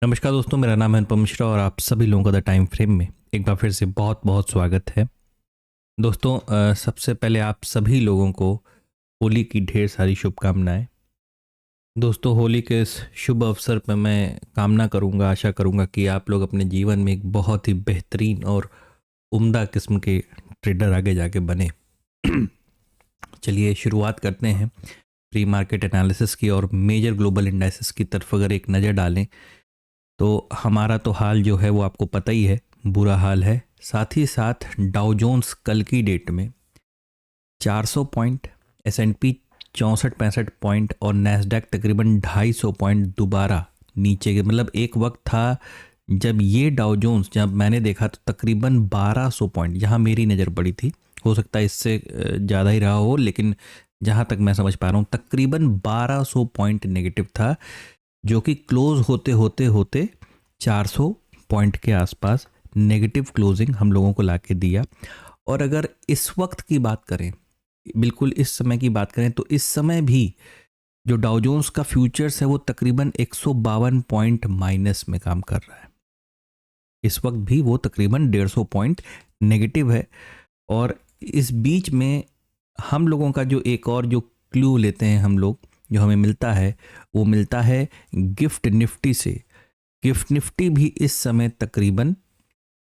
नमस्कार दोस्तों, मेरा नाम है अनुपम मिश्रा और आप सभी लोगों का द टाइम फ्रेम में एक बार फिर से बहुत बहुत स्वागत है। दोस्तों, सबसे पहले आप सभी लोगों को होली की ढेर सारी शुभकामनाएं। दोस्तों, होली के इस शुभ अवसर पर मैं कामना करूंगा, आशा करूंगा कि आप लोग अपने जीवन में एक बहुत ही बेहतरीन और उम्दा किस्म के ट्रेडर आगे जाके बने। चलिए शुरुआत करते हैं प्री मार्केट एनालिसिस की और मेजर ग्लोबल इंडाइसेस की तरफ अगर एक नज़र डालें तो हमारा तो हाल जो है वो आपको पता ही है, बुरा हाल है। साथ ही साथ डाउ जोन्स कल की डेट में 400 पॉइंट, S&P 64-65 पॉइंट और नैस्डैक तकरीबन 250 पॉइंट दोबारा नीचे के, मतलब एक वक्त था जब ये डाउ जोन्स, जब मैंने देखा तो तकरीबन 1200 पॉइंट जहां मेरी नज़र पड़ी थी। हो सकता है इससे ज़्यादा ही रहा हो, लेकिन जहां तक मैं समझ पा रहा हूँ तकरीबन 1200 पॉइंट नेगेटिव था, जो कि क्लोज होते होते होते 400 पॉइंट के आसपास नेगेटिव क्लोजिंग हम लोगों को लाके दिया। और अगर इस वक्त की बात करें, बिल्कुल इस समय की बात करें, तो इस समय भी जो डाउ जोन्स का फ्यूचर्स है वो तकरीबन 152 पॉइंट माइनस में काम कर रहा है। इस वक्त भी वो तकरीबन 150 पॉइंट नेगेटिव है। और इस बीच में हम लोगों का जो एक और जो क्लू लेते हैं हम लोग, जो हमें मिलता है वो मिलता है गिफ्ट निफ्टी से। गिफ्ट निफ्टी भी इस समय तकरीबन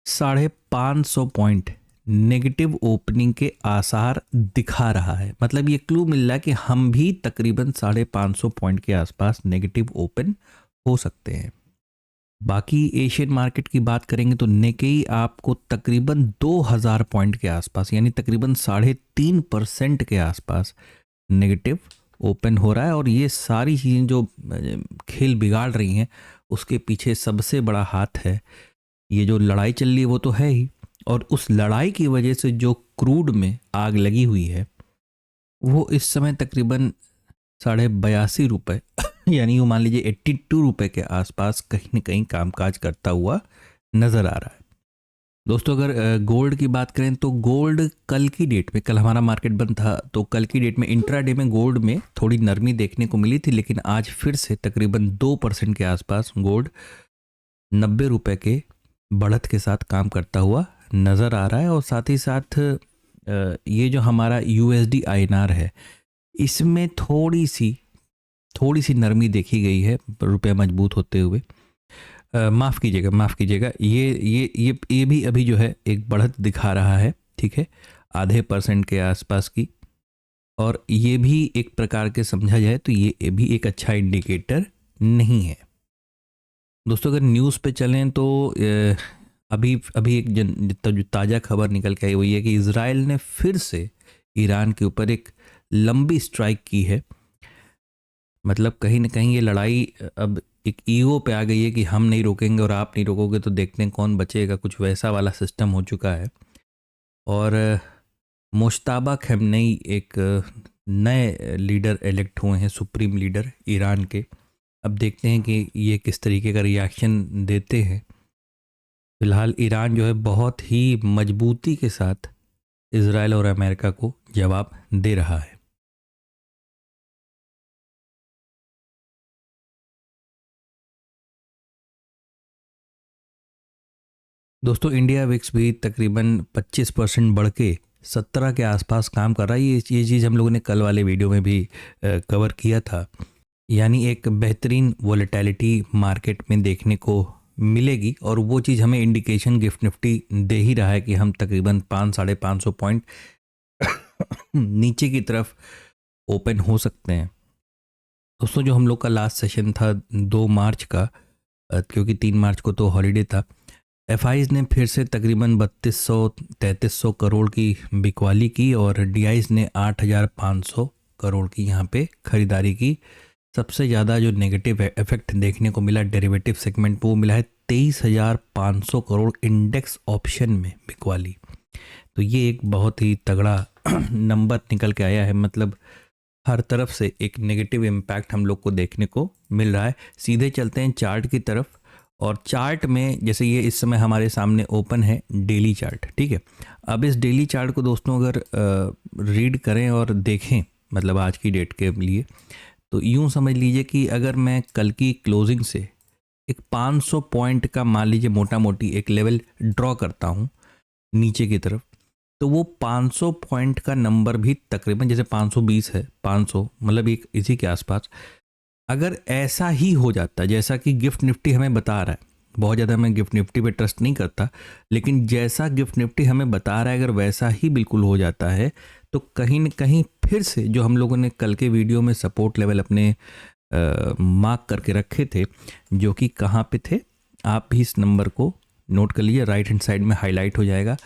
550 पॉइंट नेगेटिव ओपनिंग के आसार दिखा रहा है। मतलब ये क्लू मिल रहा है कि हम भी तकरीबन 550 पॉइंट के आसपास नेगेटिव ओपन हो सकते हैं। बाकी एशियन मार्केट की बात करेंगे तो निकेई आपको तकरीबन 2000 पॉइंट के आसपास, यानी तकरीबन 3.5% के आसपास नेगेटिव ओपन हो रहा है। और ये सारी चीज़ें जो खेल बिगाड़ रही हैं, उसके पीछे सबसे बड़ा हाथ है ये जो लड़ाई चल रही है वो तो है ही, और उस लड़ाई की वजह से जो क्रूड में आग लगी हुई है वो इस समय तकरीबन 82.5 रुपये यानी वो मान लीजिए 82 रुपये के आसपास कहीं ना कहीं कामकाज करता हुआ नज़र आ रहा है। दोस्तों, अगर गोल्ड की बात करें तो गोल्ड कल की डेट में, कल हमारा मार्केट बंद था तो कल की डेट में इंट्राडे में गोल्ड में थोड़ी नरमी देखने को मिली थी, लेकिन आज फिर से तकरीबन 2% के आसपास गोल्ड 90 रुपये के बढ़त के साथ काम करता हुआ नज़र आ रहा है। और साथ ही साथ ये जो हमारा USD INR है, इसमें थोड़ी सी नरमी देखी गई है रुपया मजबूत होते हुए। माफ़ कीजिएगा, ये भी अभी जो है एक बढ़त दिखा रहा है, ठीक है, आधे % के आसपास की। और ये भी एक प्रकार के समझा जाए तो ये भी एक अच्छा इंडिकेटर नहीं है। दोस्तों, अगर न्यूज़ पे चलें तो अभी अभी एक जो ताज़ा खबर निकल के आई वो ये है कि इज़राइल ने फिर से ईरान के ऊपर एक लंबी स्ट्राइक की है। मतलब कहीं ना कहीं ये लड़ाई अब एक ईगो पे आ गई है कि हम नहीं रोकेंगे और आप नहीं रोकोगे तो देखते हैं कौन बचेगा, कुछ वैसा वाला सिस्टम हो चुका है। और मुश्ताबा खमेनी एक नए लीडर इलेक्ट हुए हैं, सुप्रीम लीडर ईरान के। अब देखते हैं कि ये किस तरीके का रिएक्शन देते हैं। फिलहाल ईरान जो है बहुत ही मजबूती के साथ इजराइल और अमेरिका को जवाब दे रहा है। दोस्तों, इंडिया विक्स भी तकरीबन 25% बढ़ के 17 के आसपास काम कर रहा है। ये चीज़ हम लोगों ने कल वाले वीडियो में भी कवर किया था। यानी एक बेहतरीन वोलेटिलिटी मार्केट में देखने को मिलेगी, और वो चीज़ हमें इंडिकेशन गिफ्ट निफ्टी दे ही रहा है कि हम तकरीबन 500-550 पॉइंट नीचे की तरफ ओपन हो सकते हैं। दोस्तों, जो हम लोग का लास्ट सेशन था 2 मार्च का, क्योंकि 3 मार्च को तो हॉलीडे था, एफआईज ने फिर से तकरीबन 3200-3300 करोड़ की बिकवाली की और डीआईज ने 8500 करोड़ की यहाँ पे खरीदारी की। सबसे ज़्यादा जो नेगेटिव इफेक्ट देखने को मिला डेरिवेटिव सेगमेंट पे वो मिला है 23,500 करोड़ इंडेक्स ऑप्शन में बिकवाली। तो ये एक बहुत ही तगड़ा नंबर निकल के आया है। मतलब हर तरफ से एक नेगेटिव इम्पैक्ट हम लोग को देखने को मिल रहा है। सीधे चलते हैं चार्ट की तरफ, और चार्ट में जैसे ये इस समय हमारे सामने ओपन है डेली चार्ट, ठीक है। अब इस डेली चार्ट को दोस्तों अगर रीड करें और देखें, मतलब आज की डेट के लिए, तो यूँ समझ लीजिए कि अगर मैं कल की क्लोजिंग से एक 500 पॉइंट का मान लीजिए मोटा मोटी एक लेवल ड्रॉ करता हूँ नीचे की तरफ, तो वो 500 पॉइंट का नंबर भी तकरीबन जैसे 520 है, 500 मतलब एक इसी के आसपास अगर ऐसा ही हो जाता जैसा कि गिफ्ट निफ्टी हमें बता रहा है, बहुत ज़्यादा मैं गिफ्ट निफ्टी पे ट्रस्ट नहीं करता, लेकिन जैसा गिफ्ट निफ्टी हमें बता रहा है अगर वैसा ही बिल्कुल हो जाता है तो कहीं न कहीं फिर से जो हम लोगों ने कल के वीडियो में सपोर्ट लेवल अपने मार्क करके रखे थे, जो कि कहाँ पे थे, आप भी इस नंबर को नोट कर लीजिए, राइट हैंड साइड में हाईलाइट हो जाएगा।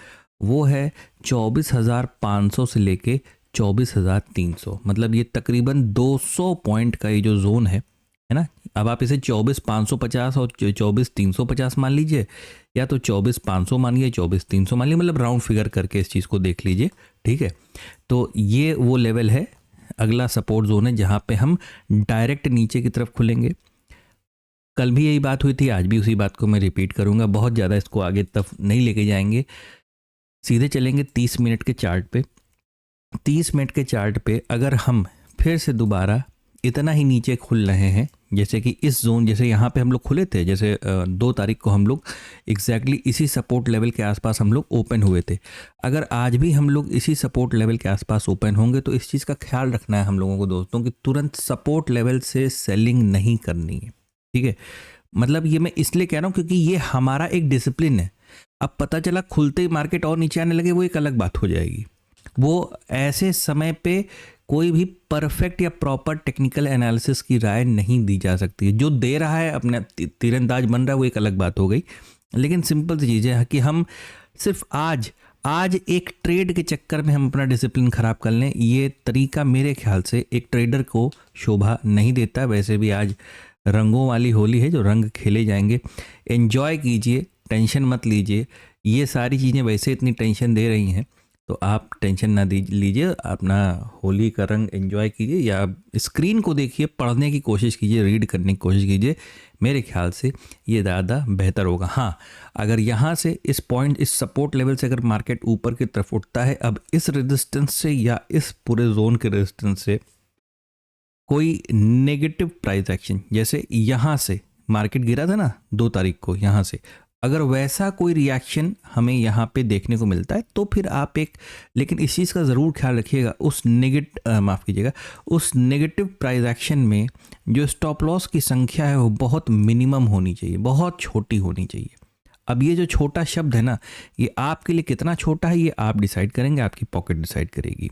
वो है 24,500 से लेके 24,300, मतलब ये तकरीबन 200 पॉइंट का ये जो जोन है ना। अब आप इसे 24,550 और 24,350 मान लीजिए, या तो 24,500 मानिए, 24,300 मान लीजिए, मतलब राउंड फिगर करके इस चीज़ को देख लीजिए, ठीक है। तो ये वो लेवल है, अगला सपोर्ट जोन है जहाँ पे हम डायरेक्ट नीचे की तरफ खुलेंगे। कल भी यही बात हुई थी, आज भी उसी बात को मैं रिपीट करूँगा, बहुत ज़्यादा इसको आगे तक नहीं लेके जाएंगे, सीधे चलेंगे 30 मिनट के चार्ट पे। 30 मिनट के चार्ट पे अगर हम फिर से दोबारा इतना ही नीचे खुल रहे हैं, जैसे कि इस जोन, जैसे यहाँ पे हम लोग खुले थे, जैसे 2 तारीख को हम लोग एग्जैक्टली इसी सपोर्ट लेवल के आसपास हम लोग ओपन हुए थे, अगर आज भी हम लोग इसी सपोर्ट लेवल के आसपास ओपन होंगे तो इस चीज़ का ख्याल रखना है हम लोगों को दोस्तों कि तुरंत सपोर्ट लेवल से सेलिंग नहीं करनी है, ठीक है। मतलब ये मैं इसलिए कह रहा हूँ क्योंकि ये हमारा एक डिसिप्लिन है। अब पता चला खुलते ही मार्केट और नीचे आने लगे, वो एक अलग बात हो जाएगी। वो ऐसे समय पे कोई भी परफेक्ट या प्रॉपर टेक्निकल एनालिसिस की राय नहीं दी जा सकती है। जो दे रहा है अपने तीरंदाज बन रहा है, वो एक अलग बात हो गई, लेकिन सिंपल सी चीज़ है कि हम सिर्फ आज एक ट्रेड के चक्कर में हम अपना डिसिप्लिन ख़राब कर लें, ये तरीका मेरे ख्याल से एक ट्रेडर को शोभा नहीं देता। वैसे भी आज रंगों वाली होली है, जो रंग खेले जाएंगे, एन्जॉय कीजिए, टेंशन मत लीजिए। ये सारी चीज़ें वैसे इतनी टेंशन दे रही हैं, तो आप टेंशन ना लीजिए, अपना होली का रंग एंजॉय कीजिए, या स्क्रीन को देखिए, पढ़ने की कोशिश कीजिए, रीड करने की कोशिश कीजिए। मेरे ख्याल से ये ज़्यादा बेहतर होगा। हाँ, अगर यहाँ से इस पॉइंट, इस सपोर्ट लेवल से अगर मार्केट ऊपर की तरफ उठता है, अब इस रेजिस्टेंस से या इस पूरे जोन के रेजिस्टेंस से कोई नेगेटिव प्राइस एक्शन, जैसे यहाँ से मार्केट गिरा था ना 2 तारीख को, यहाँ से अगर वैसा कोई रिएक्शन हमें यहाँ पे देखने को मिलता है तो फिर आप लेकिन इस चीज़ का ज़रूर ख्याल रखिएगा, उस नेगेटिव प्राइस एक्शन में जो स्टॉप लॉस की संख्या है वो बहुत मिनिमम होनी चाहिए, बहुत छोटी होनी चाहिए। अब ये जो छोटा शब्द है ना, ये आपके लिए कितना छोटा है ये आप डिसाइड करेंगे, आपकी पॉकेट डिसाइड करेगी।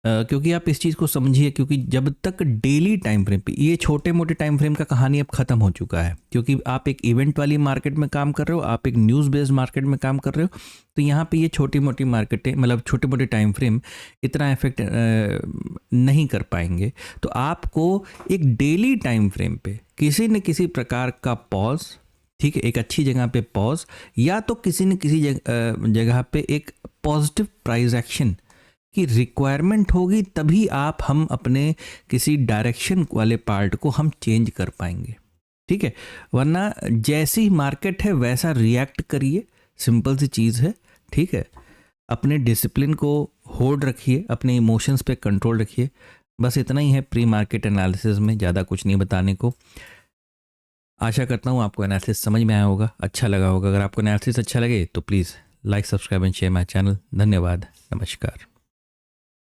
क्योंकि आप इस चीज़ को समझिए, क्योंकि जब तक डेली टाइम फ्रेम पे, ये छोटे मोटे टाइम फ्रेम का कहानी अब ख़त्म हो चुका है, क्योंकि आप एक इवेंट वाली मार्केट में काम कर रहे हो, आप एक न्यूज़ बेस्ड मार्केट में काम कर रहे हो, तो यहाँ पे ये छोटी मोटी मार्केटें, मतलब छोटे मोटे टाइम फ्रेम इतना इफेक्ट नहीं कर पाएंगे। तो आपको एक डेली टाइम फ्रेम पे किसी न किसी प्रकार का पॉज, ठीक है, एक अच्छी जगह पे पॉज, या तो किसी न किसी जगह पे एक पॉजिटिव प्राइस एक्शन की रिक्वायरमेंट होगी, तभी हम अपने किसी डायरेक्शन वाले पार्ट को हम चेंज कर पाएंगे, ठीक है। वरना जैसी मार्केट है वैसा रिएक्ट करिए, सिंपल सी चीज़ है, ठीक है। अपने डिसिप्लिन को होल्ड रखिए, अपने इमोशंस पे कंट्रोल रखिए, बस इतना ही है प्री मार्केट एनालिसिस में, ज़्यादा कुछ नहीं बताने को। आशा करता हूँ आपको एनालिसिस समझ में आया होगा, अच्छा लगा होगा। अगर आपको एनालिसिस अच्छा लगे तो please like, subscribe and share my channel. धन्यवाद, नमस्कार।